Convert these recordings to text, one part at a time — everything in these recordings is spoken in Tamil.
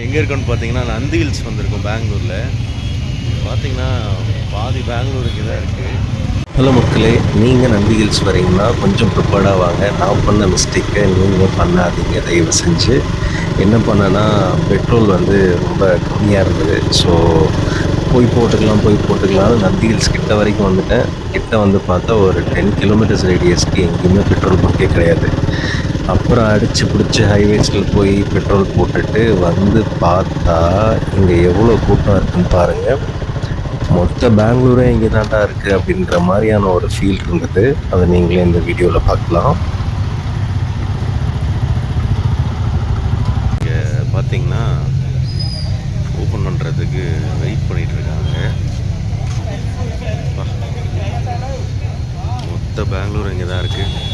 எங்கே இருக்கோன்னு பார்த்தீங்கன்னா நந்தி ஹில்ஸ் வந்திருக்கோம் பெங்களூரில். பார்த்தீங்கன்னா பாதி பெங்களூருக்கு தான் இருக்குது. ஹலோ மக்களே, நீங்கள் நந்தி ஹில்ஸ் வரீங்கன்னா கொஞ்சம் ப்ரிப்பேர்டாக வாங்க. நான் பண்ண மிஸ்டேக்கை நீங்கள் பண்ணாதீங்க தயவு செஞ்சு. என்ன பண்ணேன்னா, பெட்ரோல் வந்து ரொம்ப கம்மியாக இருந்தது. ஸோ போய் போட்டுக்கலாம்னு நந்தி ஹில்ஸ் கிட்ட வரைக்கும் வந்துட்டேன். கிட்ட வந்து பார்த்தா ஒரு 10 கிலோமீட்டர்ஸ் ரேடியஸ்க்கு எங்கேயுமே பெட்ரோல் பங்கே கிடையாது. அப்புறம் அடித்து பிடிச்சி ஹைவேஸில் போய் பெட்ரோல் போட்டுட்டு வந்து பார்த்தா இங்கே எவ்வளோ கூட்டம் இருக்குன்னு பாருங்கள். மொத்த பெங்களூரே இங்கே தாண்டா இருக்குது அப்படின்ற மாதிரியான ஒரு ஃபீல் இருந்தது. அதை நீங்களே இந்த வீடியோவில் பார்க்கலாம். இங்கே பார்த்தீங்கன்னா ஓப்பன் பண்ணுறதுக்கு வெயிட் பண்ணிகிட்ருக்காங்க. மொத்த பெங்களூர் இங்கே தான் இருக்குது.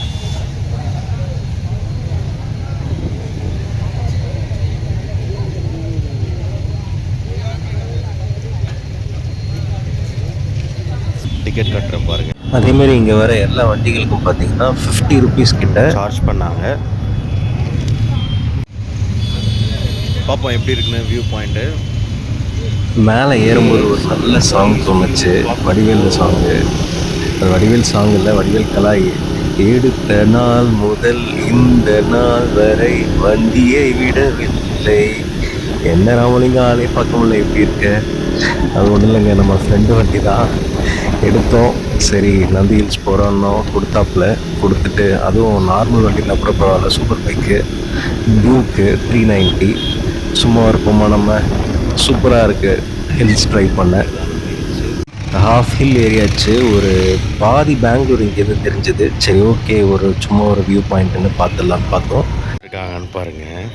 டிக்கெட் கட்டுறேன் பாருங்கள். அதேமாரி இங்கே வர எல்லா வண்டிகளுக்கும் பார்த்தீங்கன்னா 50 ருபீஸ் கிட்ட சார்ஜ் பண்ணாங்க. பார்ப்போம் எப்படி இருக்குன்னு வியூ பாயிண்ட்டு. மேலே ஏறும்போது ஒரு நல்ல சாங் தோணுச்சு, வடிவேல் சாங்கு. அது வடிவேல் சாங் இல்லை, வடிவேல் கலாய். எடுத்த நாள் முதல் இந்த நாள் வரை வண்டியை விடவில்லை. என்ன ராமலிங்கம் ஆளே பார்க்க முடியல, எப்படி இருக்க? அது ஒன்றும் இல்லைங்க, நம்ம ஃப்ரெண்டு வண்டி தான் எடுத்தோம். சரி நந்தி ஹில்ஸ் போகிறோன்னோ கொடுத்தாப்புல கொடுத்துட்டு, அதுவும் நார்மல் வண்டியில் கூட பரவாயில்ல, சூப்பர் பைக்கு டியூக்கு 390. சும்மா இருப்போமா நம்ம, சூப்பராக இருக்குது. ஹில்ஸ் ட்ரை பண்ணேன். ஹாஃப் ஹில் ஏரியாச்சு. ஒரு பாதி பெங்களூர் இங்கேருந்து தெரிஞ்சது. சரி ஓகே, சும்மா ஒரு வியூ பாயிண்ட்டுன்னு பார்த்துடலான்னு பார்த்தோம். இருக்காங்கன்னு பாருங்கள்.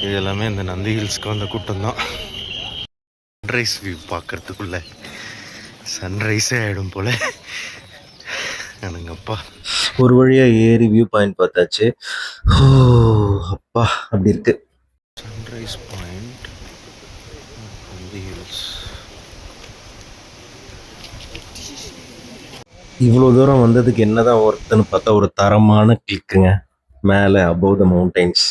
இது எல்லாமே இந்த நந்தி ஹில்ஸ்க்கு வந்த கூட்டம் தான். சன்ரைஸ் வியூ பார்க்குறதுக்குள்ள சன்ரைஸே ஆகிடும் போல் எனங்கப்பா. ஒரு வழியாக ஏறி வியூ பாயிண்ட் பார்த்தாச்சு. ஓ அப்பா, அப்படி இருக்கு சன்ரைஸ் பாயிண்ட் நந்தி ஹில்ஸ். இவ்வளோ தூரம் வந்ததுக்கு என்னதான் ஒர்த்துன்னு பார்த்தா ஒரு தரமான கிளிக்குங்க. மேலே அபவ் த மவுண்டைன்ஸ்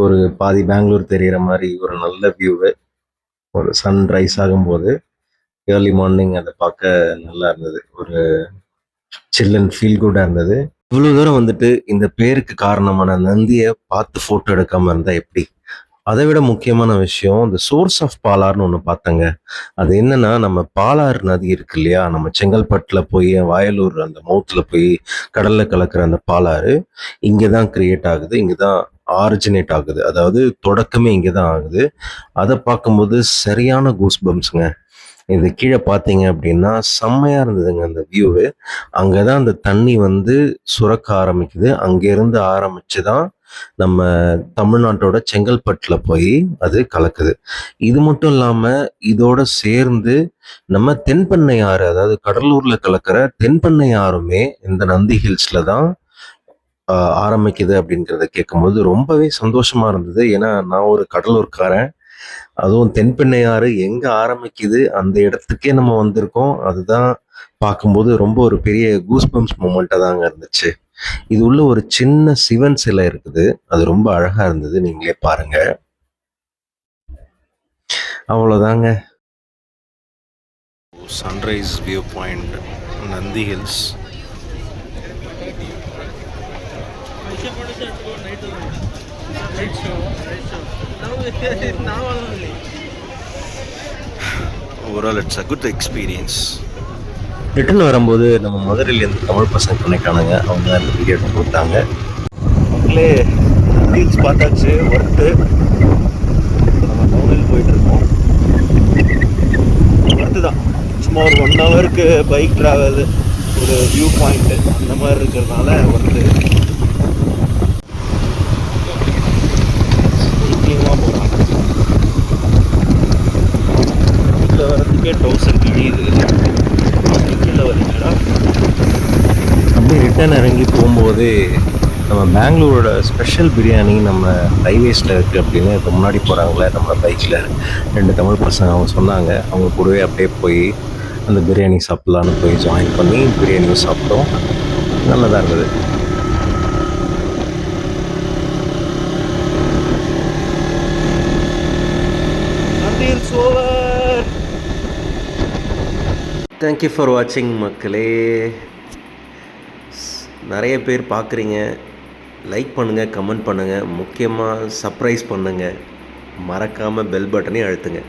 ஒரு பாதி பெங்களூர் தெரிகிற மாதிரி ஒரு நல்ல வியூவு. ஒரு சன்ரைஸ் ஆகும்போது ஏர்லி மார்னிங் அதை பார்க்க நல்லா இருந்தது. ஒரு சில் அண்ட் ஃபீல் குட்டாக இருந்தது. இவ்வளோ தூரம் வந்துட்டு இந்த பேருக்கு காரணமான நந்தியை பார்த்து ஃபோட்டோ எடுக்காமல் இருந்தால் எப்படி? அதை விட முக்கியமான விஷயம், இந்த சோர்ஸ் ஆஃப் பாலாறுன்னு ஒன்று பார்த்தங்க. அது என்னன்னா, நம்ம பாலாறு நதி இருக்கு இல்லையா, நம்ம செங்கல்பட்டில் போய் வயலூர் அந்த மவுத்தில் போய் கடலில் கலக்கிற அந்த பாலாறு இங்கே தான் கிரியேட் ஆகுது, இங்கே தான் ஆரிஜினேட் ஆகுது. அதாவது தொடக்கமே இங்கே தான் ஆகுது. அதை பார்க்கும்போது சரியான கூஸ் பம்ப்ஸுங்க. இது கீழே பார்த்தீங்க அப்படின்னா செம்மையாக இருந்ததுங்க அந்த வியூவு. அங்கே தான் அந்த தண்ணி வந்து சுரக்க ஆரம்பிக்குது. அங்கேருந்து ஆரம்பித்து தான் நம்ம தமிழ்நாட்டோட செங்கல்பட்டில் போய் அது கலக்குது. இது மட்டும் இல்லாமல் இதோட சேர்ந்து நம்ம தென்பெண்ணை ஆறு, அதாவது கடலூரில் கலக்கிற தென்பெண்ணை ஆறுமே இந்த நந்தி ஹில்ஸில் தான் ஆரம்பிக்குது அப்படிங்கிறத கேட்கும்போது ரொம்பவே சந்தோஷமா இருந்தது. ஏன்னா நான் ஒரு கடலூர்காரன். அதுவும் தென்பெண்ணையாறு எங்க ஆரம்பிக்குது அந்த இடத்துக்கே நம்ம வந்திருக்கோம். அதுதான் பார்க்கும்போது ரொம்ப ஒரு பெரிய கூஸ்பம்ஸ் மூமெண்ட்டாக தாங்க இருந்துச்சு. இது உள்ள ஒரு சின்ன சிவன் சிலை இருக்குது. அது ரொம்ப அழகா இருந்தது, நீங்களே பாருங்க. அவ்வளோதாங்க. Sunrise view point Nandi hills. Overall it's a good experience. Return வரும்போது நம்ம மதுரையிலேருந்து தமிழ் பசங்க கனெக்ட் ஆனாங்க. அவங்க தான் இந்த வீடியோ எடுத்து கொடுத்தாங்க. மக்களே, ரீல்ஸ் பார்த்தாச்சு, ஒர்த்து. நம்ம டவுனில் போயிட்டுருக்கோம். ஒர்த்து தான். சும்மா ஒரு 1 ஹவருக்கு பைக் ட்ராவல், ஒரு வியூ பாயிண்ட்டு அந்த மாதிரி இருக்கிறதுனால ஒர்த்து. வரதுக்கே டவுசர் கிழியுது. கீழே வரீங்களா? அப்படியே ரிட்டர்ன் இறங்கி போகும்போது நம்ம பெங்களூரோட ஸ்பெஷல் பிரியாணி நம்ம ஹைவேஸில் இருக்குது அப்படின்னு இப்போ முன்னாடி போகிறாங்களே நம்ம பைக்கில் 2 தமிழ் பசங்க அவங்க சொன்னாங்க. அவங்க கூடவே அப்படியே போய் அந்த பிரியாணி சாப்பிட்லான்னு போய் ஜாயின் பண்ணி பிரியாணியும் சாப்பிட்டோம். நல்லதாக இருந்தது. தேங்க்யூ ஃபார் வாட்சிங் மக்களே. நிறைய பேர் பார்க்குறீங்க. லைக் பண்ணுங்கள், கமெண்ட் பண்ணுங்கள், முக்கியமாக சர்ப்ரைஸ் பண்ணுங்கள். மறக்காமல் பெல் பட்டனையும் அழுத்துங்க.